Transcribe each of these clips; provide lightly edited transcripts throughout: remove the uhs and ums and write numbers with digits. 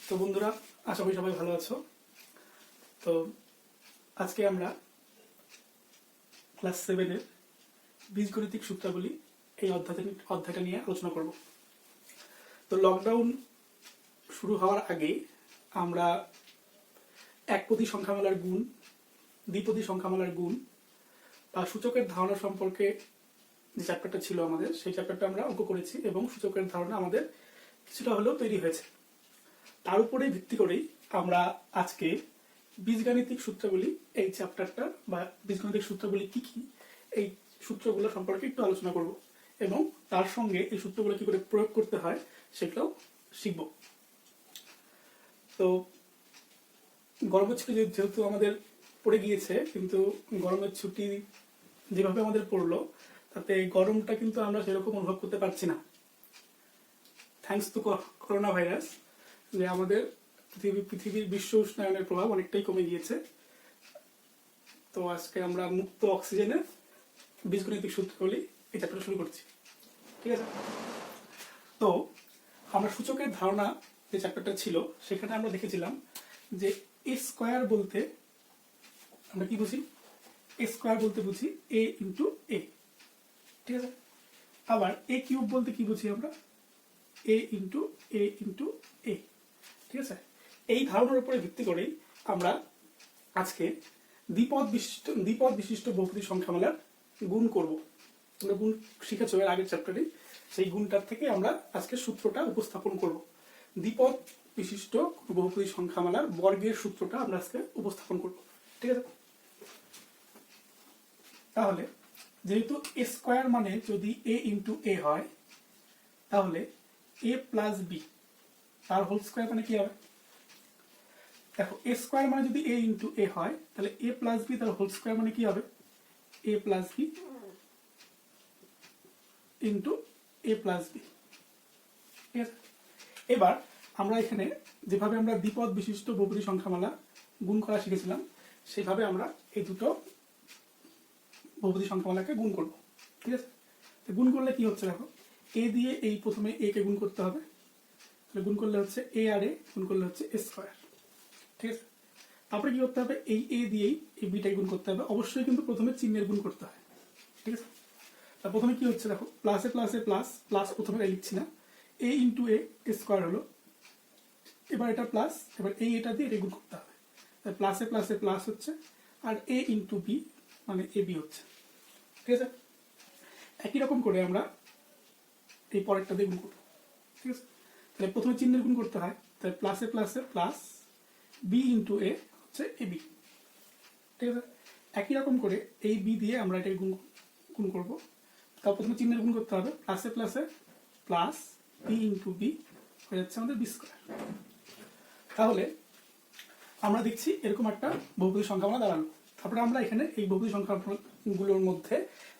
তো বন্ধুরা, আশা করি সবাই ভালো আছো। তো আজকে আমরা ক্লাস 7-এর বীজগণিতিক সূত্রাবলী এই অধ্যায়টা নিয়ে আলোচনা করব। তো লকডাউন শুরু হওয়ার আগে আমরা একপদী সংখ্যামালার গুণ, দ্বিপদী সংখ্যামালার গুণ বা সূচকের ধারণা সম্পর্কে যে চ্যাপ্টারটা ছিল আমাদের, সেই চ্যাপ্টারটা আমরা অঙ্ক করেছি এবং সূচকের ধারণা আমাদের কিছুটা হলেও তৈরি হয়েছে। তার উপরে ভিত্তি করেই আমরা আজকে বীজগাণিতিক সূত্রাবলী এই চ্যাপ্টারটা বা বীজগাণিতিক সূত্রাবলী কি কি এই সূত্রগুলো সম্পর্কে একটু আলোচনা করব এবং তার সঙ্গে এই সূত্রগুলো কি করে প্রয়োগ করতে হয় সেগুলো শিখব। তো গরমের ছুটি যেহেতু আমাদের পড়ে গিয়েছে, কিন্তু গরমের ছুটি যেভাবে আমাদের পড়লো তাতে গরমটা কিন্তু আমরা সেরকম অনুভব করতে পারছি না, থ্যাঙ্কস টু করোনা ভাইরাস। যে আমাদের পৃথিবীর বিশ্ব উষ্ণায়নের প্রভাব অনেকটাই কমে গিয়েছে। তো আজকে আমরা মুক্ত অক্সিজেনের বীজগণিতিক সূত্রগুলি এই চ্যাপ্টারটা শুরু করছি, ঠিক আছে? তো আমরা সূচকের ধারণা যে চ্যাপ্টারটা ছিল সেখানে আমরা দেখেছিলাম যে এ স্কোয়ার বলতে আমরা কি বুঝি? এ স্কোয়ার বলতে বুঝি এ ইন্টু এ, ঠিক আছে? আবার এ কিউব বলতে কি বুঝি আমরা? এ ইন্টু এ ইন্টু এ, ঠিক আছে? এই ধারণার উপরে ভিত্তি করেই আমরা আজকে দ্বিপদ বিশিষ্ট বহুপদী সংখ্যামালার গুণ করব। আমরা গুণ শিখেছো এর আগের চ্যাপ্টারে, সেই গুণটার থেকে আমরা আজকে সূত্রটা উপস্থাপন করব। দ্বিপদ বিশিষ্ট বহুপদী সংখ্যামালার বর্গের সূত্রটা আমরা আজকে উপস্থাপন করব, ঠিক আছে? তাহলে যেহেতু এ স্কোয়ার মানে যদি এ ইন্টু এ হয়, তাহলে এ প্লাস বি তার হোল স্কোয়ার মানে কি হবে? দেখো, এ স্কোয়ার মানে যদি এ ইন্টু এ হয়, তাহলে এ প্লাস বি তার হোল স্কোয়ার মানে কি হবে? এ প্লাস বি ইন্টু এ প্লাস বি, ঠিক আছে? এবার আমরা এখানে যেভাবে আমরা দ্বিপদ বিশিষ্ট বহুপদী সংখ্যামালা গুণ করা শিখেছিলাম, সেইভাবে আমরা এই দুটো বহুপদী সংখ্যামালাকে গুণ করব, ঠিক আছে? তো গুণ করলে কি হচ্ছে দেখো, এ দিয়ে এই প্রথমে এ কে গুণ করতে হবে, তাহলে গুণ করলে হচ্ছে এ আর এ, গুণ করলে হচ্ছে এ স্কোয়ার, ঠিক আছে? তারপরে কি করতে হবে, এই এ দিয়েই এই বিটাই গুণ করতে হবে। অবশ্যই কিন্তু প্রথমে চিহ্নের গুণ করতে হয়, ঠিক আছে? তার প্রথমে কি হচ্ছে দেখো, প্লাসে প্লাসে প্লাস, প্লাস প্রথমে লিখছি না, এ ইন্টু এ স্কোয়ার হলো, এবার এটা প্লাস, এবার এটা দিয়ে এটা গুণ করতে হবে, প্লাসে প্লাসে প্লাস হচ্ছে, আর এ ইন্টু বি মানে এ বি হচ্ছে, ঠিক আছে? একই রকম করে আমরা এই পরেরটা দিয়ে গুণ করবো, ঠিক আছে? তাহলে প্রথমে চিহ্নের গুণ করতে হয়, তাহলে প্লাসে প্লাসে প্লাস বি ইন্টু এ হচ্ছে এ বি, ঠিক আছে? একই রকম করে এই বি দিয়ে আমরা এটা গুণ করবো। তার প্রথমে চিহ্নের গুণ করতে হবে, প্লাসে প্লাসে প্লাস বি ইন্টু বি হয়ে যাচ্ছে আমাদের বি স্কোয়ার। তাহলে আমরা দেখছি এরকম একটা বহুপদী সংখ্যামালা দাঁড়ালো। তারপরে আমরা এখানে এই বহুপদী সংখ্যাগুলোর মধ্যে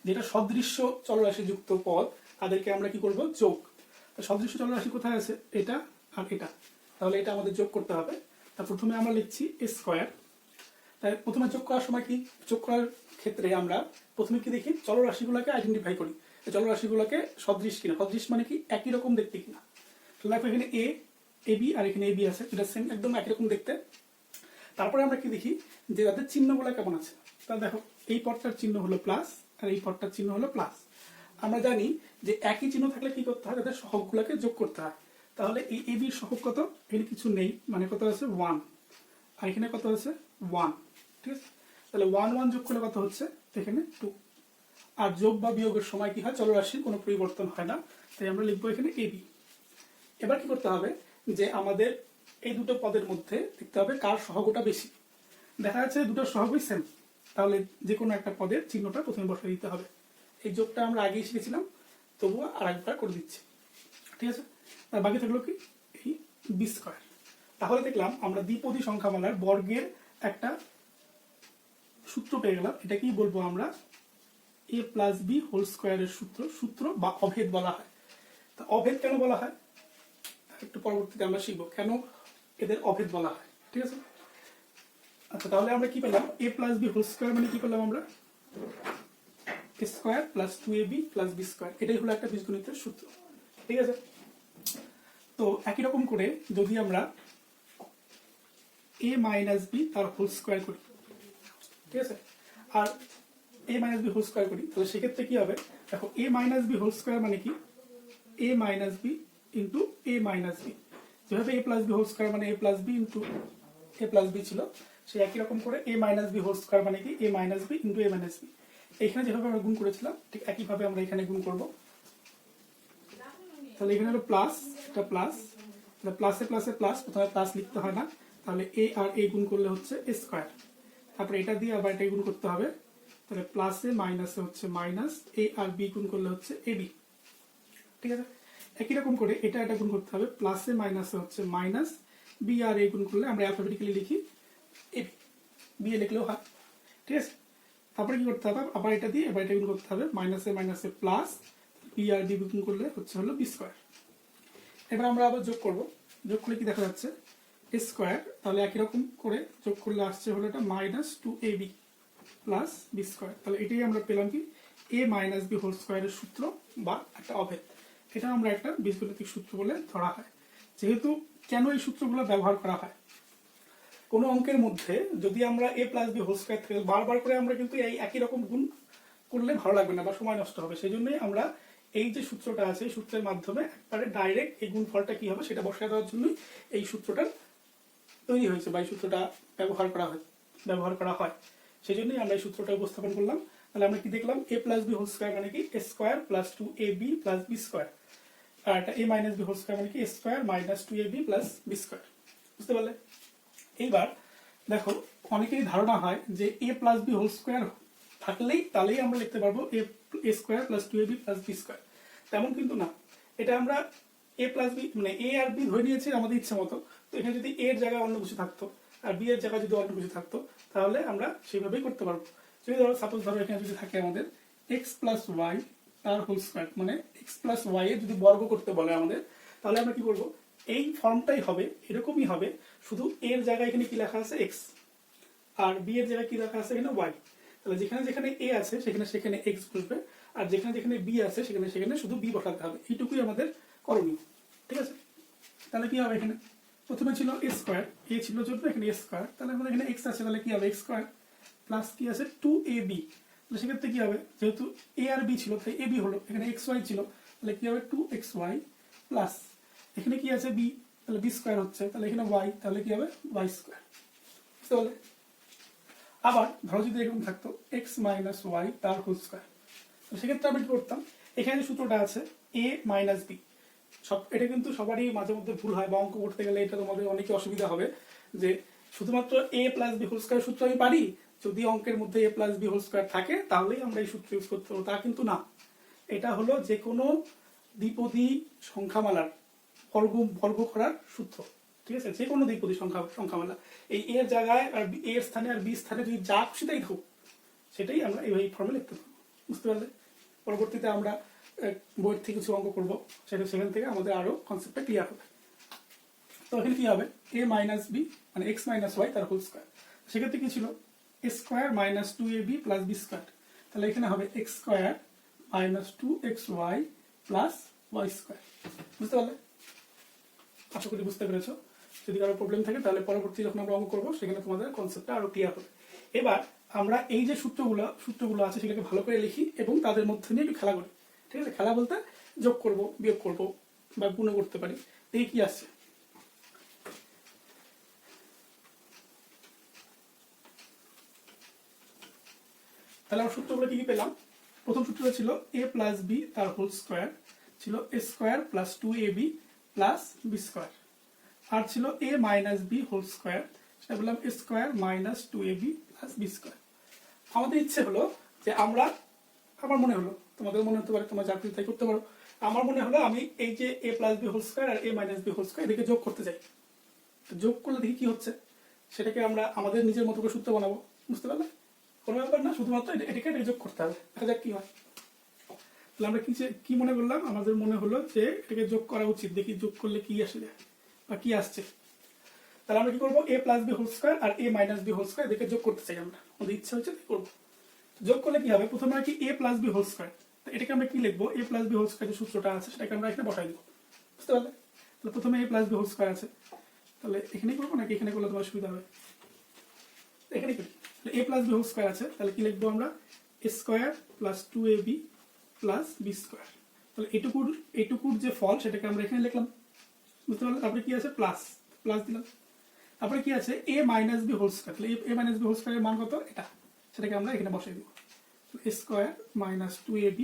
যেটা সদৃশ্য চলরাশি যুক্ত পদ, তাদেরকে আমরা কি করব? যোগ। সদৃশ্য চলরাশি কোথায় আছে? এটা আর এটা, তাহলে এটা আমাদের যোগ করতে হবে। তা প্রথমে আমরা লিখছি এ স্কোয়ার। তাই প্রথমে যোগ করার সময় কি, যোগ করার ক্ষেত্রে আমরা প্রথমে কি দেখি, চলরাশিগুলোকে আইডেন্টিফাই করি, চলরাশিগুলোকে সদৃশ কিনা। সদৃশ মানে কি, একই রকম দেখতে কিনা। তো দেখো এখানে এ বি আর এখানে এ বি আছে, এটা সেম একদম একই রকম দেখতে। তারপরে আমরা কি দেখি যে তাদের চিহ্নগুলো কেমন আছে। তাহলে দেখো, এই পদটার চিহ্ন হলো প্লাস আর এই পদটার চিহ্ন হলো প্লাস। আমরা জানি যে একই চিহ্ন থাকলে কি করতে হয়, তাদের সহগগুলোকে যোগ করতে হয়। তাহলে এই এ বির সহগ কত? এখানে কিছু নেই, মানে কত আছে? 1, আর এখানে কত আছে? 1, ঠিক আছে? তাহলে 1 1 যোগ করলে কত হচ্ছে? এখানে 2। আর যোগ বা বিয়োগের সময় কি হয়, চলরাশির কোনো পরিবর্তন হয় না, তাই আমরা লিখবো এখানে এ বি। এবার কি করতে হবে, যে আমাদের এই দুটো পদের মধ্যে দেখতে হবে কার সহগটা বেশি। দেখা যাচ্ছে দুটো সহগই সেম, তাহলে যে কোনো একটা পদের চিহ্নটা প্রথমে বসিয়ে দিতে হবে। এই যোগটা আমরা আগেই শিখেছিলাম, তবুও আর একবার করে দিচ্ছি, ঠিক আছে? আর বাকি থাকলো কি, এই বি স্কোয়ার। তাহলে দেখলাম আমরা দ্বিপদী সংখ্যামালার বর্গের একটা সূত্র পেয়ে গেলাম। এটা কি বলবো আমরা? এ প্লাস বি হোল স্কোয়ারের সূত্র বা অভেদ বলা হয়। তা অভেদ কেন বলা হয় একটু পরবর্তীতে আমরা শিখবো, কেন এদের অভেদ বলা হয়, ঠিক আছে? আচ্ছা, তাহলে আমরা কি পেলাম? A plus B whole square মানে কি পেলাম আমরা? A square plus 2ab plus B square. এটাই হলো একটা বীজগণিতের সূত্র, ঠিক আছে? তো একই রকম করে যদি আমরা এ মাইনাস বি তার হোল স্কোয়ার করি, ঠিক আছে, আর এ মাইনাস বি হোল স্কোয়ার করি, তাহলে সেক্ষেত্রে কি হবে, দেখো এ মাইনাস বি হোল স্কোয়ার মানে কি, এ মাইনাস বি ইন্টু এ মাইনাস বি, যেভাবে এ প্লাস বি হোল স্কোয়ার মানে এ প্লাস বি ইন্টু এ প্লাস বি ছিল, সেই একই রকম করে এ মাইনাস বি হোল স্কোয়ার মানে কি এ মাইনাস বি ইন্টু এ মাইনাস বি। এখানে যেভাবে আমরা গুণ করেছিলাম ঠিক একইভাবে আমরা এখানে গুণ করব। তাহলে এখানে হলো প্লাস, এটা প্লাস, প্লাসে প্লাসে প্লাস, প্রথমে প্লাস লিখতে হয় না, তাহলে এ আর এ গুণ করলে হচ্ছে এ স্কোয়ার, তারপরে এটা দিয়ে আবার এটা গুণ করতে হবে, তাহলে প্লাসে মাইনাসে হচ্ছে মাইনাস, এ আর বি গুণ করলে হচ্ছে এ বি, ঠিক আছে। একই রকম করে এটা এটা গুণ করতে হবে, প্লাসে মাইনাসে হচ্ছে মাইনাস, বি আর এ গুণ করলে আমরা অ্যালফাবেটিক্যালি লিখি এ বি এ লিখলেও হয়, ঠিক আছে। তারপরে কি করতে হবে, আবার এটা দিয়ে এবার এটা গুণ করতে হবে, মাইনাসে মাইনাসে প্লাস, বি আর বি গুণ করলে হচ্ছে হলো বি স্কোয়ার। এবার আমরা আবার যোগ করব, যোগ করলে কি দেখা যাচ্ছে এ স্কোয়ার, তাহলে একই রকম করে যোগ করলে আসছে হলো এটা minus two a b plus B square. তাহলে এটাই আমরা পেলাম কি এ মাইনাস বি হোল স্কোয়ারের সূত্র বা একটা অভেদ, এটা আমরা একটা বীজগণিতিক সূত্র বলে ধরা হয়। যেহেতু কেন এই সূত্রগুলো ব্যবহার করা হয়, কোনো অঙ্কের মধ্যে যদি আমরা এ প্লাস বি হোল স্কোয়ার থেকে বারবার করে আমরা কিন্তু এই একই রকম গুণ করলে ভালো লাগবে না বা সময় নষ্ট হবে, সেই জন্যই আমরা এই যে সূত্রটা আছে সূত্রের মাধ্যমে একবারে ডাইরেক্ট এই গুণফলটা কি হবে সেটা বসায় দেওয়ার জন্যই এই সূত্রটা তৈরি হয়েছে বা এই সূত্রটা ব্যবহার করা হয়, সেই জন্যই আমরা এই সূত্রটা উপস্থাপন করলাম। তাহলে আমরা কি দেখলাম, এ প্লাস বি হোল স্কোয়ার মানে কি এ square plus two a b plus B square, আর এটা এ মাইনাস বি হোল স্কোয়ার মানে কি এ square minus two a b plus B square, বুঝতে পারলে। এইবার দেখো অনেকেরই ধারণা হয় যে এ প্লাস বি হোল স্কোয়ার থাকলেই তাহলেই আমরা লিখতে পারবো এ square plus two a b plus B square, তেমন কিন্তু না। এটা আমরা এ প্লাস বি মানে এ আর বি ধরে নিয়েছি আমাদের ইচ্ছা মতো, তো এখানে যদি এর জায়গায় অন্য কিছু থাকতো আর বি এর জায়গায় যদি অন্য কিছু থাকতো তাহলে আমরা সেইভাবেই করতে পারবো। যদি ধরো সাপোজ ধরো এখানে যদি থাকে আমাদের এক্স প্লাস ওয়াই তার হোল স্কোয়ার, মানে এক্স প্লাস ওয়াই এর যদি বর্গ করতে বলে আমাদের, তাহলে আমরা কি করবো, এই ফর্মটাই হবে, এরকমই হবে, শুধু এর জায়গায় এখানে কি লেখা আছে এক্স আর বি এর জায়গায় কি লেখা আছে এখানে ওয়াই, তাহলে যেখানে যেখানে এ আছে সেখানে এক্স বসবে, আর যেখানে যেখানে বি আছে সেখানে শুধু বি বসাতে হবে, এইটুকুই আমাদের করণীয়, ঠিক আছে। তাহলে কি হবে, এখানে প্রথমে ছিল এ স্কোয়ার, এ ছিল জন্য এখানে এ স্কোয়ার, তাহলে আমাদের এখানে এক্স আছে, তাহলে কি হবে এক্স স্কোয়ার প্লাস কি আছে টু এ বি, তাহলে সেক্ষেত্রে কি হবে, যেহেতু এ আর বি ছিল তাই এ বি হলো, এখানে এক্স ওয়াই ছিল তাহলে কি হবে টু এক্স ওয়াই প্লাস এখানে কি আছে বি, তাহলে বি স্কোয়ার হচ্ছে, তাহলে এখানে ওয়াই, তাহলে কি হবে ওয়াই স্কোয়ার, বুঝতে পারলে। আবার ধরো যদি এরকম থাকতো এক্স মাইনাস ওয়াই তার হোল স্কোয়ার, তো সেক্ষেত্রে আমরা কি করতাম, এখানে যে সূত্রটা আছে এ মাইনাস বি, এটা কিন্তু সবারই মাঝে মধ্যে ভুল হয় বা অঙ্ক করতে গেলে এটা তোমাদের অনেকে অসুবিধা হবে যে শুধুমাত্র এ প্লাস বি হোল স্কোয়ার সূত্র আমি পারি, যদি অঙ্কের মধ্যে এ প্লাস বি হোল স্কোয়ার থাকে তাহলেই আমরা এই সূত্র ইউজ করতে পারবো, তা কিন্তু না। এটা হলো যে কোনো দ্বিপদী সংখ্যামালার বর্গ করার সূত্র, ঠিক আছে, যে কোনো দ্বিপদী সংখ্যামালা এই এর জায়গায় আর এর স্থানে আর বি স্থানে যদি যা খুশি তাই হোক সেটাই আমরা এই ফর্মে লিখতে পারবো, বুঝতে পারলে। পরবর্তীতে আমরা বইয়ের থেকে কিছু অঙ্ক করবো, সেখান থেকে আমাদের আরো কনসেপ্টটা ক্লিয়ার হবে। তো এখানে কি হবে এ মাইনাস বি মানে এক্স মাইনাস ওয়াই তার হোল স্কোয়ার, সেক্ষেত্রে কি ছিল এ square minus two a b plus B square, তাহলে এখানে হবে x square minus two x y plus y square, বুঝতে পারলে। আশা করি বুঝতে পেরেছো, যদি কারো প্রবলেম থাকে তাহলে পরবর্তী যখন আমরা অঙ্ক করবো সেখানে তোমাদের কনসেপ্টটা আরো ক্লিয়ার হবে। এবার আমরা এই যে সূত্রগুলো আছে সেগুলোকে ভালো করে লিখি এবং তাদের মধ্যে নিয়ে একটু খেলা করি, ঠিক আছে। খেলা বলতে যোগ করব, বিয়োগ করব বা গুণ করতে পারি, দেখি কি আসছে। তাহলে আমরা সূত্রগুলো কি কি পেলাম, প্রথম সূত্রটা ছিল এ প্লাস বি তার হোল স্কোয়ার, ছিল এ square plus two a b plus B square, আর ছিল এ মাইনাস বি হোল স্কোয়ার, সেটা বললাম এ square minus two a b plus B square. আমাদের ইচ্ছে হলো যে আমার মনে হলো, তোমাদের মনে হতে পারে তোমরা যা খুশি তাই করতে পারো, আমার মনে হলো আমি এই যে এ প্লাস বি হোল স্কোয়ার আর এ মাইনাস বি হোল স্কোয়ার এদিকে যোগ করতে চাই, যোগ করলে দেখি কি হচ্ছে, সেটাকে আমরা আমাদের নিজের মতো করে সূত্র বানাবো, বুঝতে পারলে। কোনো ব্যাপার না, শুধুমাত্র এটাকে যোগ করতে হবে, দেখা যাক কি হয়। তাহলে আমরা কি মনে করলাম, আমাদের মনে হলো যে এটাকে যোগ করা উচিত, দেখি যোগ করলে কি আসে বা কি আসছে। তাহলে আমরা কি করবো, এ প্লাস বি হোল স্কোয়ার আর এ মাইনাস বি হোল স্কোয়ার এদিকে যোগ করতে চাই, আমরা আমাদের ইচ্ছা হচ্ছে তাই করবো। যোগ করলে কি হবে, প্রথমে আর কি A plus B whole square, এটাকে আমরা কি লিখবো, এ প্লাস বি হোল স্কোয়ার যে সূত্রটা আছে সেটাকে আমরা এখানে বসাই দেবো, বুঝতে পারলে। তাহলে প্রথমে এ প্লাস বি হোল স্কোয়ার আছে, তাহলে এখানেই করবো নাকি এখানে করলে তোমার সুবিধা হবে? এখানে করি। A plus B whole square আছে, তাহলে কি লিখবো আমরা? A square plus 2ab plus B square. তাহলে এইটুকুর যে ফল সেটাকে আমরা এখানে লিখলাম, বুঝতে পারলে? তারপরে কি আছে? প্লাস, প্লাস দিলাম। তারপরে কি আছে? এ মাইনাস বি হোল স্কোয়ার। তাহলে এ মাইনাস বি হোল স্কোয়ারের মান কত? এটা, সেটাকে আমরা এখানে বসাই দেবো। A square minus 2ab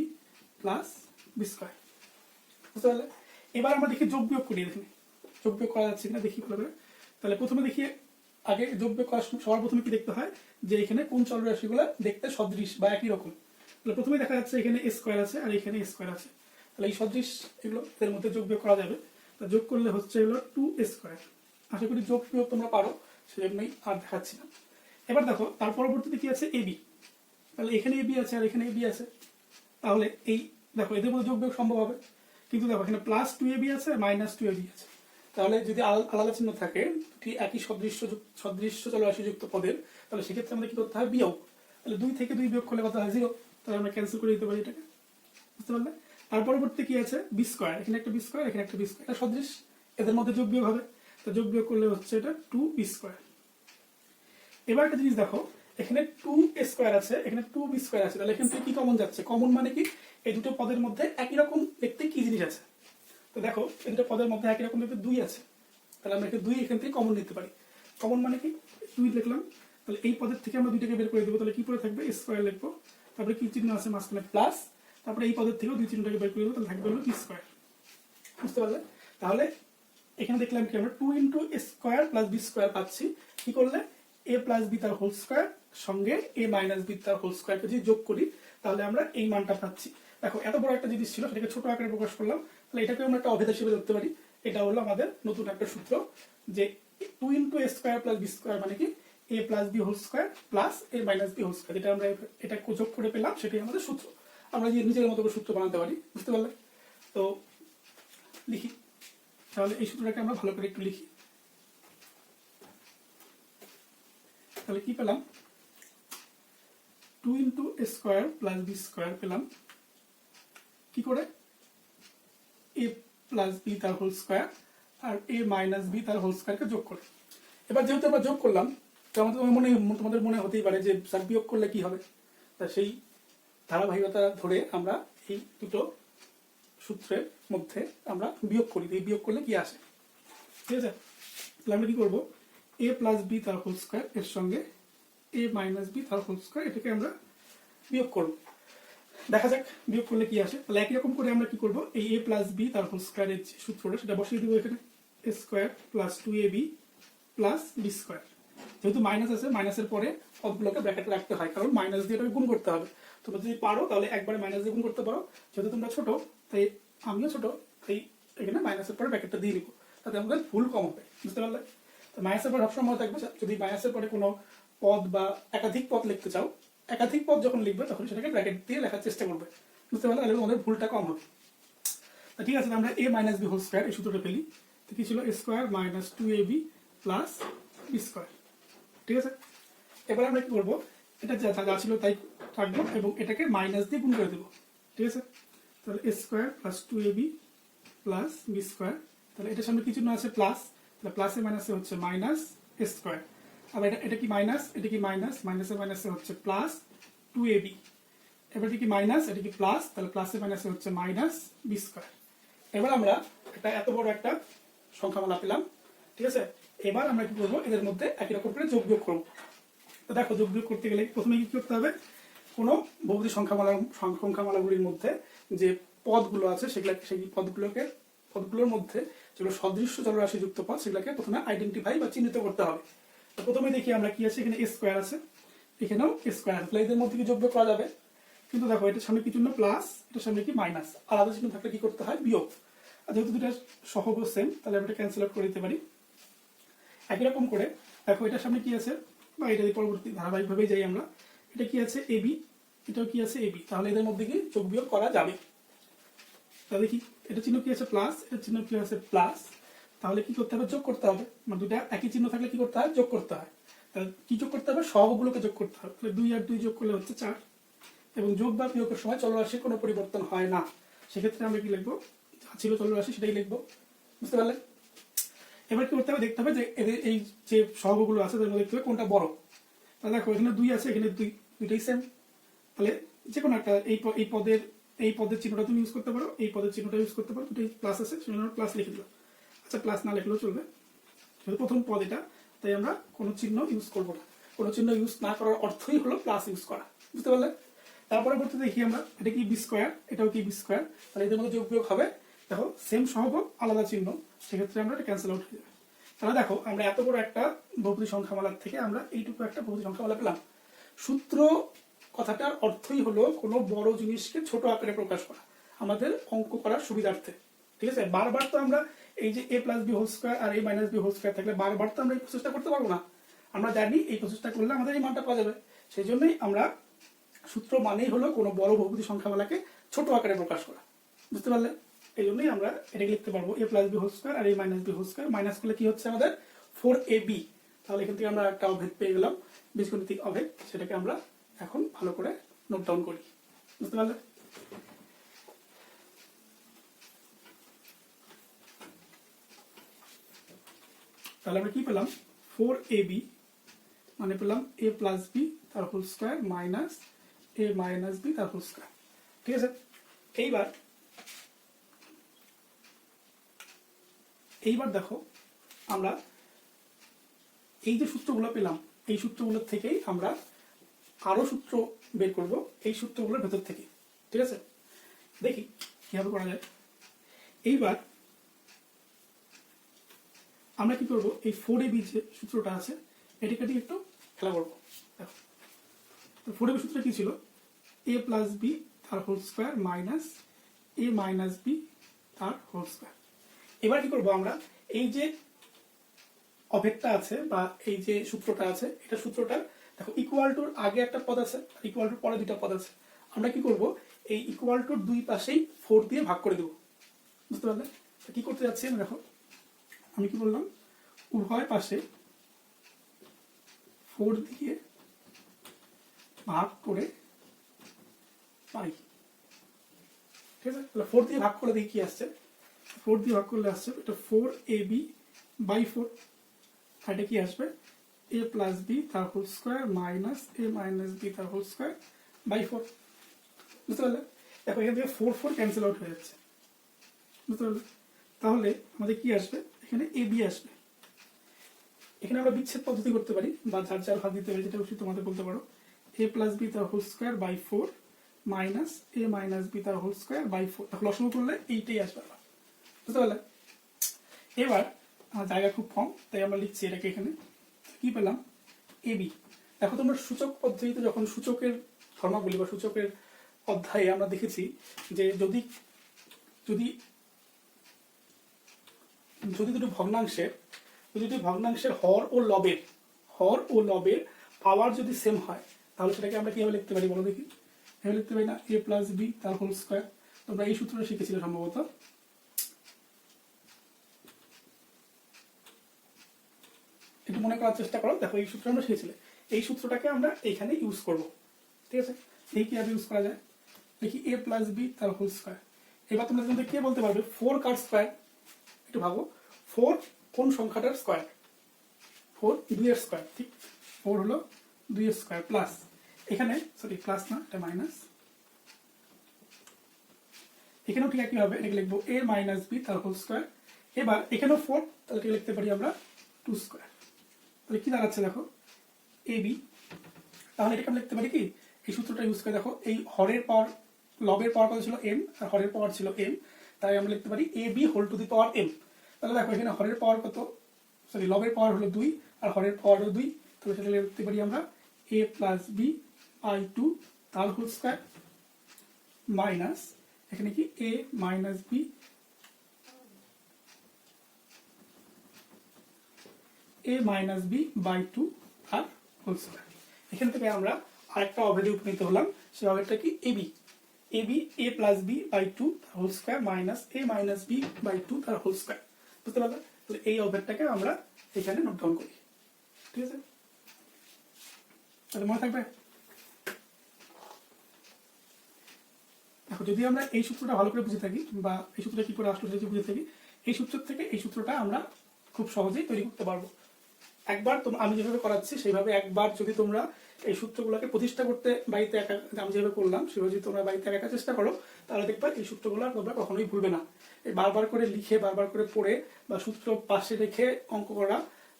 plus B square, বুঝতে পারলে? এবার আমরা দেখি যোগ বিয়োগ করি। এখানে যোগ বিয়োগ করা যাচ্ছে কিনা দেখি ভালো করে। তাহলে প্রথমে দেখি, আগে যোগ বিয়োগ করার সবার প্রথমে কি দেখতে হয় যে এখানে কোন চলরাশিগুলো দেখতে সদৃশ বা একই রকম। তাহলে প্রথমে দেখা যাচ্ছে এখানে এ স্কোয়ার আছে আর এখানে এ স্কোয়ার আছে। তাহলে এই সদৃশ এগুলো এর মধ্যে যোগ বিয়োগ করা যাবে। তা যোগ করলে হচ্ছে হলো 2a স্কোয়ার। আশা করি যোগ বিয়োগ তোমরা পারো, সেজন্যই আর দেখাচ্ছি না। এবার দেখো তার পরবর্তীতে কি আছে? এবি। তাহলে এখানে এবি আছে আর এখানে এবি আছে। তাহলে এই দেখো এদের মধ্যে যোগ বিয়োগ সম্ভব হবে, কিন্তু দেখো এখানে প্লাস 2ab আছে মাইনাস 2ab আছে। তাহলে যদি আলাদা চিহ্ন থাকে ঠিক একই সদৃশ্য চলরাশি যুক্ত পদের, তাহলে সেক্ষেত্রে আমাদের কি করতে হয়? বিয়োগ। তাহলে 2 থেকে 2 বিয়োগ করলে কত হয়? 0। তাহলে আমরা ক্যান্সেল করে দিতে পারি এটাকে, বুঝতে পারলে? তার পরবর্তী কি আছে? B square. এখানে একটা বি স্কোয়ার, এখানে একটা বি স্কোয়ার, এটা সদৃশ, এদের মধ্যে যোগ বিয়োগ হবে। তো যোগ বিয়োগ করলে হচ্ছে এটা 2b স্কোয়ার। এবার একটা জিনিস দেখো, এখানে 2a স্কোয়ার আছে, এখানে 2b স্কোয়ার আছে। তাহলে এখান থেকে কি কমন যাচ্ছে? কমন মানে কি? এই দুটো পদের মধ্যে একই রকম দেখতে কি জিনিস আছে? তো দেখো এই দুটো পদের মধ্যে একই রকম দেখতে 2 আছে। তাহলে আমরা একটা 2 এখান থেকে কমন নিতে পারি। কমন মানে কি? 2 লিখলাম। তাহলে এই পদের থেকে আমরা 2টাকে বের করে দেবো। তাহলে কি পড়ে থাকবে? স্কোয়ার লিখবো। তারপরে কি চিহ্ন আছে মাঝখানে? প্লাস। তারপরে এই পদের থেকেও 2 চিহ্নটাকে বের করে দেবো। তাহলে থাকবে হলো বি স্কোয়ার, বুঝতে পারলে? তাহলে এখানে দেখলাম কি আমরা 2 ইন্টু এ স্কোয়ার প্লাস বি স্কোয়ার পাচ্ছি। কি করলে? এ প্লাস বি তার হোল স্কোয়ার সঙ্গে এ মাইনাস বি তার হোল স্কোয়ারকে যদি যোগ করি তাহলে আমরা এই মানটা পাচ্ছি। দেখো এত বড় একটা জিনিস ছিল, সেটাকে ছোট আকারে প্রকাশ করলাম। তাহলে এটাকে আমরা একটা অভেদ হিসেবে ধরতে পারি। এটা হলো আমাদের নতুন একটা সূত্র, যে 2 ইন্টু এ স্কোয়ার প্লাস বি স্কোয়ার মানে কি? A plus B whole square plus A minus B whole square. যেটা আমরা এটা যোগ করে পেলাম সেটাই আমাদের সূত্র। আমরা যে নিজের মতো করে সূত্র বানাতে পারি, বুঝতে পারলে? তো লিখি, তাহলে এই সূত্রটাকে আমরা ভালো করে একটু লিখি। তাহলে কি পেলাম? 2 ইন্টু এ স্কোয়ার প্লাস বি স্কোয়ার পেলাম কি করে? এ প্লাস বি তার হোল স্কোয়ার আর এ মাইনাস বি তার হোল স্কোয়ারকে যোগ করে। এবার যেহেতু আমরা যোগ করলাম, তো তোমাদের মনে হতেই পারে যে স্যার বিয়োগ করলে কি হবে? তা সেই ধারাবাহিকতা ধরে আমরা এই দুটো সূত্রের মধ্যে আমরা বিয়োগ করি। এই বিয়োগ করলে কি আসে? ঠিক আছে, তাহলে আমরা কি করবো? এ প্লাস বি তার হোল স্কোয়ার এর সঙ্গে এ মাইনাস বি তার হোল স্কোয়ার, এটাকে আমরা বিয়োগ করব। দেখা যাক বিয়োগ করলে কি আসে। তাহলে একই রকম করে আমরা কি করব? এই এ প্লাস বি তার হোল স্কোয়ারের যে সূত্রটা সেটা বসিয়ে দেবো এখানে। A square plus 2ab plus B square. যেহেতু মাইনাস আছে, মাইনাসের পরে পদগুলোকে ব্র্যাকেটে রাখতে হয়, কারণ মাইনাস দিয়ে এটাকে গুণ করতে হবে। তোমরা যদি পারো তাহলে একবারে মাইনাস দিয়ে গুণ করতে পারো। যেহেতু তোমরা ছোট, তাই আমিও ছোট, তাই এখানে মাইনাসের পরে ব্র্যাকেটটা দিয়ে নিবো, তাতে আমাদের ভুল কম হবে, বুঝতে পারলে? তো মাইনাসের পরে সবসময় থাকবে, যদি মাইনাসের পরে কোনো পদ বা একাধিক পদ লিখতে চাও, একাধিক পদ যখন লিখবে তখন সেটাকে ব্র্যাকেট দিয়ে লেখার চেষ্টা করবে, বুঝতে পারলে? তাহলে আমাদের ভুলটা কম হবে। ঠিক আছে, আমরা A minus B whole square এই সূত্রটা পেলি। তো কি ছিল? এ square minus 2ab plus B square. ঠিক আছে, এবার আমরা কি করবো? এটা যা ছিল তাই রাখবো এবং এটাকে মাইনাস দিয়ে গুণ করে দেবো। ঠিক আছে, তাহলে A square plus 2ab plus B square. তাহলে এটার সামনে কি চিহ্ন আছে? প্লাস। তাহলে প্লাসে মাইনাসে হচ্ছে মাইনাস এ স্কোয়ার। আবার এটা কি মাইনাস, এটা কি মাইনাস, মাইনাসে মাইনাসে হচ্ছে প্লাস 2ab। এবার এটা কি মাইনাস, এটা কি প্লাস, তাহলে প্লাসে মাইনাসে হচ্ছে মাইনাস বি স্কোয়ার। এবার আমরা একটা এত বড় একটা সংখ্যামালা পেলাম। ঠিক আছে, এবার আমরা কি করবো? এদের মধ্যে একই রকম করে যোগ বিয়োগ করবো। তো দেখো, যোগ বিয়োগ করতে গেলে প্রথমে কি করতে হবে? কোনো বহুপদী সংখ্যামালাগুলির মধ্যে যে পদগুলো আছে সেই পদগুলোর মধ্যে যেগুলো সদৃশ্য চলরাশি যুক্ত পদ, সেগুলোকে প্রথমে আইডেন্টিফাই বা চিহ্নিত করতে হবে। তো প্রথমে দেখি আমরা কি আছে, এখানে এ স্কোয়ার আছে, এখানেও এ স্কোয়ার আছে। তাহলে এদের মধ্যে কি যোগ বিয়োগ করা যাবে? কিন্তু দেখো এটার সামনে কি চিহ্ন? প্লাস, এটার সামনে কি মাইনাস। আলাদা চিহ্ন থাকলে কি করতে হয়? বিয়োগ। আর যেহেতু দুটো সহগ সেম, তাহলে আমরা এটা ক্যান্সেল আউট করে দিতে পারি। একই রকম করে দেখো এটার সামনে কি আছে, বা এটা পরবর্তী ধারাবাহিকভাবেই যাই আমরা। এটা কি আছে? এবি, এটাও কি আছে? এবি। তাহলে এদের মধ্যে কি যোগ বিয়োগ করা যাবে? তাহলে কি এটা চিহ্ন কি আছে? প্লাস, এটা চিহ্ন কি আছে? প্লাস। তাহলে কি করতে হবে? যোগ করতে হবে। মানে দুটা একই চিহ্ন থাকলে কি করতে হয়? যোগ করতে হয়। তাহলে কি যোগ করতে হবে? সহগগুলোকে যোগ করতে হবে। তাহলে 2 আর 2 যোগ করলে হচ্ছে 4। এবং যোগ বা বিয়োগের সময় চলরাশির কোনো পরিবর্তন হয় না। সেক্ষেত্রে আমরা কি লিখবো? যা ছিল চলরাশি সেটাই লিখবো, বুঝতে পারলে? এবার কি করতে হবে, দেখতে হবে যে এদের এই যে সহগগুলো আছে তার মধ্যে দেখতে হবে কোনটা বড়। তাহলে দেখো এখানে 2 আছে, এখানে দুইটাই সেম। তাহলে যে কোনো একটা এই পদের চিহ্নটা তুমি ইউজ করতে পারো, এই পদের চিহ্নটা ইউজ করতে পারো, দুটোই প্লাস আছে সেজন্য প্লাস লিখে দিলাম। আচ্ছা প্লাস না লিখলেও চলবে, যেহেতু প্রথম পদ এটা তাই আমরা কোনো চিহ্ন ইউজ করবো না। কোনো চিহ্ন ইউজ না করার অর্থই হলো প্লাস ইউজ করা, বুঝতে পারলে? তারপরে করতে দেখি আমরা এটা কি বি স্কোয়ার, এটাও কি বি স্কোয়ার, তাহলে এদের মধ্যে যোগ বিয়োগ হবে। দেখো সেম সহগ আলাদা চিহ্ন, সেক্ষেত্রে আমরা এটা ক্যান্সেল আউট হয়ে যাবে। তাহলে দেখো আমরা এত বড় একটা বহুপদী সংখ্যামালার থেকে আমরা এইটুকু একটা বহুপদী সংখ্যামালা পেলাম। সূত্র কথাটার অর্থই হলো কোনো বড় জিনিসকে ছোট আকারে প্রকাশ করা, আমাদের অঙ্ক করার সুবিধার্থে, ঠিক আছে? বারবার তো আমরা এই যে a plus B whole square আর a minus B whole square থাকলে বারবার তো আমরা এই প্রসেসটা করতে পারবো না। আমরা জানি এই প্রসেসটা করলে আমাদের এই মানটা পাওয়া যাবে। সেই জন্যই আমরা সূত্র মানেই হলো কোনো বড় বহুপদী সংখ্যামালাকে ছোট আকারে প্রকাশ করা, বুঝতে পারলে? এই জন্যই আমরা এটাকে লিখতে পারবো a plus B whole square আর a minus B whole square, মাইনাস করলে কি হচ্ছে আমাদের 4ab। তাহলে এখান থেকে আমরা একটা অভেদ পেয়ে গেলাম, বীজগণিতিক অভেদ, সেটাকে আমরা এখন ভালো করে নোট ডাউন করি, বুঝতে পারলে? তাহলে আমরা কি পেলাম, 4ab মানে পেলাম a প্লাস বি তার whole square minus a minus B তার হোল স্কোয়ার, ঠিক আছে? এইবার দেখো আমরা এই যে সূত্রগুলো পেলাম, এই সূত্রগুলোর থেকেই আমরা আরো সূত্র বের করব এই সূত্রগুলোর ভেতর থেকে, ঠিক আছে? দেখি কিভাবে করা যায়। এইবার আমরা কি করব, এই 4ab যে সূত্রটা আছে এটাকে দিয়ে একটু খেলা করবো। দেখো 4ab সূত্র কি ছিল, a প্লাস বি তার whole square minus a minus B তার হোল স্কোয়ার। এবার কি করবো আমরা, এই যে অভেদটা আছে বা এই যে সূত্রটা আছে, এটা সূত্রটা দেখো ইকুয়াল টুর আগে একটা পদ আছে, ইকুয়াল টুর পরে দুইটা পদ আছে। আমরা কি করব, এই ইকুয়াল টুর দুই পাশেই 4 দিয়ে ভাগ করে দেবো, বুঝতে পারলে? কি করতে যাচ্ছি আমি, দেখো আমি কি বললাম, উভয় পাশে 4 দিয়ে ভাগ করে পাই, ঠিক আছে? তাহলে 4 দিয়ে ভাগ করে দেখি কি আসছে, 4 দিয়ে ভাগ করলে আসছে এটা 4ab বাই 4, আর এটা কি আসবে, a প্লাস বি তার whole square minus a minus B তার হোল স্কোয়ার বাই 4, বুঝতে পারলে? দেখো এখান থেকে 4 ক্যান্সেল আউট হয়ে যাচ্ছে, বুঝতে পারলে? তাহলে আমাদের কি আসবে, এখানে a b আসবে। এখানে আমরা বিচ্ছেদ পদ্ধতি করতে পারি বা যার যার ভাগ দিতে পারি, যেটা অবশ্যই তোমাদের বলতে পারো। a প্লাস বি তার whole square by 4 minus a minus B তার হোল স্কোয়ার বাই 4, তাহলে লসাগু করলে এইটাই আসবে, বুঝতে পারলে? এবার আমার জায়গা খুব কম তাই আমরা লিখছি এটাকে এখানে, কি পেলাম, ab। দেখো তোমরা সূচক পদ্ধতিতে যখন সূচকের ধর্মাবলী বা সূচকের অধ্যায়ে আমরা দেখেছি যে যদি যদি যদি দুটো ভগ্নাংশের হর ও লবের পাওয়ার যদি সেম হয়, তাহলে সেটাকে আমরা কিভাবে লিখতে পারি বলো দেখি? এভাবে লিখতে পারি না, a প্লাস বি তার হোল স্কোয়ার। তোমরা এই সূত্রটা শিখেছিলে সম্ভবত, একটু মনে করার চেষ্টা করো। দেখো এই সূত্র আমরা শিখেছিলে, এই সূত্রটাকে আমরা এইখানে ইউজ করব, ঠিক আছে? এই কিভাবে ইউজ করা যায় দেখি, a প্লাস বি তার হোল স্কোয়ার। এবার তোমরা তোমাদের কে বলতে পারবে 4 কার স্কোয়ার, একটু ভাবো 4 কোন সংখ্যাটার স্কোয়ার, 4 2 এর স্কোয়ার, ঠিক? 4 হলো 2 এর স্কোয়ার প্লাস, এখানে সরি প্লাস না এটা মাইনাস, এখানেও ঠিক একই হবে, এটাকে লিখবো a মাইনাস বি তার হোল স্কোয়ার। এবার এখানেও 4, তাহলে এটাকে লিখতে পারি আমরা 2 স্কোয়ার। তাহলে কি দাঁড়াচ্ছে দেখো, ab। তাহলে এটাকে আমরা লিখতে পারি কি, এই সূত্রটা ইউজ করে দেখো, এই হরের পাওয়ার লবের পাওয়ার কত ছিল m আর হরের পাওয়ার ছিল m, তাই আমরা লিখতে পারি ab whole to the power m। তাহলে দেখো এখানে হরের পাওয়ার কত, সরি লবের পাওয়ার হলো 2 আর হরের পাওয়ার হলো 2, তাহলে সেটা লিখতে পারি আমরা a প্লাস বি বাই 2 তার হোল স্কোয়ার মাইনাস এখানে কি a মাইনাস বি বাই 2 আর হোল স্কোয়ার। এখান থেকে আমরা আরেকটা অভেদে উপনীত হলাম, সেই অভেদটা কি ab a plus b by 2 whole square minus a minus b by 2 তার হোল স্কোয়ার, বুঝতে পারলে? তাহলে এই অভেদটাকে আমরা এখানে নোট ডাউন করি, ঠিক আছে? তাহলে মনে থাকবে। দেখো যদি আমরা এই সূত্রটা ভালো করে বুঝে থাকি বা এই সূত্রটা কি করে আসলো সেটা বুঝে থাকি, এই সূত্র থেকে এই সূত্রটা আমরা খুব সহজেই তৈরি করতে পারবো। একবার আমি যেভাবে করাচ্ছি সেইভাবে একবার যদি তোমরা এই সূত্রগুলোকে প্রতিষ্ঠা করতে বাড়িতে একা, আমি যেভাবে করলাম সেভাবে যদি তোমরা বাড়িতে একা চেষ্টা করো, তাহলে দেখবা এই সূত্রগুলো তোমরা কখনোই ভুলবে না। এই বারবার করে লিখে বারবার করে পড়ে বা সূত্র পাশে রেখে অঙ্ক করা,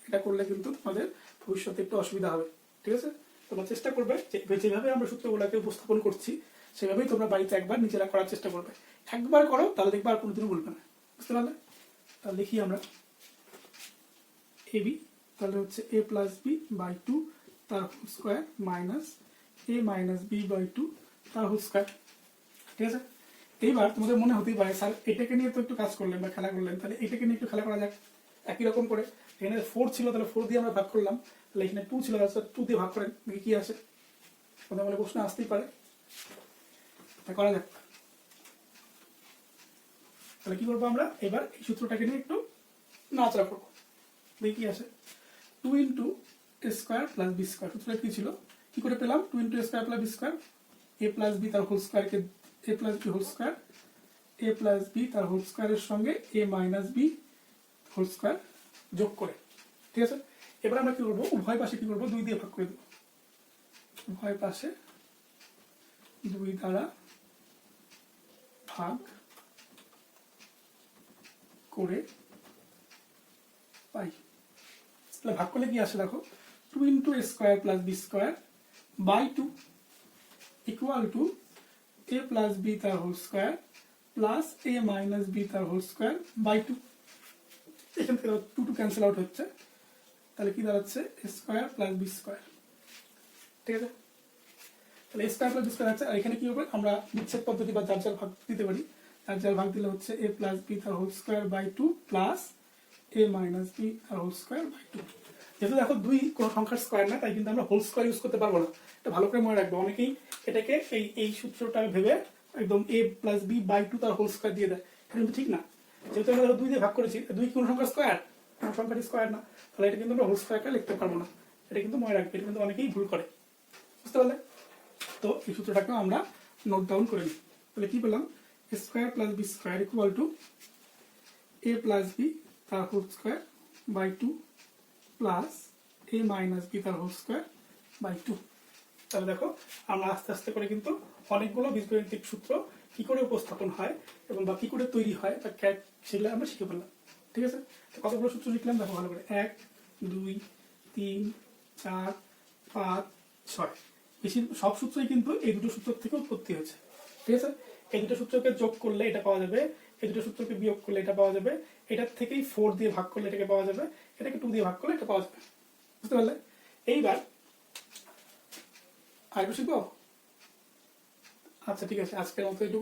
এটা করলে কিন্তু তোমাদের ভবিষ্যতে একটু অসুবিধা হবে। ঠিক আছে, তোমরা চেষ্টা করবে যেভাবে আমরা সূত্রগুলোকে উপস্থাপন করছি সেভাবেই তোমরা বাড়িতে একবার নিজেরা করার চেষ্টা করবে। একবার করো তাহলে দেখবা আর কোনোদিনও ভুলবে না। বুঝতে পারলে? তাহলে লিখি আমরা এবি, তাহলে হচ্ছে a প্লাস বি বাই 2 তার whole square minus a minus b by 2 তার হোল স্কোয়ার। ঠিক আছে, এইবার তোমাদের মনে হতেই পারে স্যার এটাকে নিয়ে তো একটু কাজ করলেন বা খেলা করলেন, তাহলে এটাকে নিয়ে একটু খেলা করা যাক একই রকম করে। এখানে 4 ছিল, তাহলে 4 দিয়ে আমরা ভাগ করলাম, তাহলে এখানে 2 ছিল, তাহলে 2 দিয়ে ভাগ করেন, দেখি কি আসে। তোমাদের মনে প্রশ্ন আসতেই পারে, তা করা যাক। তাহলে কি করবো আমরা এবার এই সূত্রটাকে নিয়ে একটু নাচড়া করবো, দেখি কি আসে। 2 ইন্টু এ স্কোয়ার প্লাস বি স্কোয়ার, সূত্রটা কি ছিল, কি করে পেলাম? 2 ইন্টু এ স্কোয়ার প্লাস বি স্কোয়ার, এ প্লাস বি তার হোল স্কোয়ারকে এ প্লাস বি হোল স্কোয়ার, এ প্লাস বি তার হোল স্কোয়ারের সঙ্গে এ মাইনাস বি হোল স্কোয়ার যোগ করে। ঠিক আছে, এবার আমরা কি করবো, উভয় পাশে কি করবো, 2 দিয়ে ভাগ করে দেবো। উভয় পাশে 2 দ্বারা ভাগ করে পাই। তাহলে ভাগ করলে কি আসে দেখো, 2 into A square plus B square by 2 equal to A plus B তার হোল স্কোয়ার প্লাস এ মাইনাস বি তার হোল স্কোয়ার বাই 2। এখান থেকে 2 টু ক্যান্সেল আউট হচ্ছে, তাহলে কি দাঁড়াচ্ছে এ স্কোয়ার প্লাস বি স্কোয়ার। ঠিক আছে, তাহলে A square plus B square আছে। আর এখানে কি হবে, আমরা বিচ্ছেদ পদ্ধতি বা যার যার ভাগ দিতে পারি। যার যার ভাগ দিলে হচ্ছে এ প্লাস বি তার whole square by 2 plus A minus B তার হোল স্কোয়ার বাই 2। যেহেতু দেখো 2 কোনো সংখ্যার স্কোয়ার না, তাই কিন্তু আমরা হোল স্কোয়ার ইউজ করতে পারবো না। এটা ভালো করে মনে রাখবো, অনেকেই এটাকে এই সূত্রটা ভেবে একদম এ প্লাস বি বাই 2 তার হোল স্কোয়ার দিয়ে দেয়, এটা কিন্তু ঠিক না। যেহেতু আমরা 2 দিয়ে ভাগ করেছি, 2 কি কোনো সংখ্যার স্কোয়ার? কোনো সংখ্যাটি স্কোয়ার না, তাহলে এটা কিন্তু আমরা হোল স্কোয়ারটা লিখতে পারবো না। এটা কিন্তু মনে রাখবে, এটা কিন্তু অনেকেই ভুল করে। বুঝতে পারলে? তো এই সূত্রটাকেও আমরা নোট ডাউন করে নিই। তাহলে কি পেলাম, A square plus B square equal to A plus B তার whole square by 2 plus A minus B তার হোল স্কোয়ার বাই 2। তাহলে দেখো আমরা আস্তে আস্তে করে কিন্তু অনেকগুলো বীজগণিতিক সূত্র কি করে উপস্থাপন হয় এবং বা কি করে তৈরি হয় বা সেগুলো আমরা শিখে ফেললাম। ঠিক আছে, তো কতগুলো সূত্র লিখলাম দেখো ভালো করে, 1 2 3 4 5 6। বেশি সব সূত্রই কিন্তু এই দুটো সূত্র থেকে উৎপত্তি হয়েছে। ঠিক আছে, এই দুটো সূত্রকে যোগ করলে এটা পাওয়া যাবে, এই দুটো সূত্রকে বিয়োগ করলে এটা পাওয়া যাবে, এটার থেকেই 4 দিয়ে ভাগ করলে এটাকে পাওয়া যাবে, এটাকে 2 দিয়ে ভাগ করলে এটা পাওয়া যাবে। বুঝতে পারলে? এইবার আরেকটু শিখবো। আচ্ছা ঠিক আছে, আজকের মতো এইটুকু।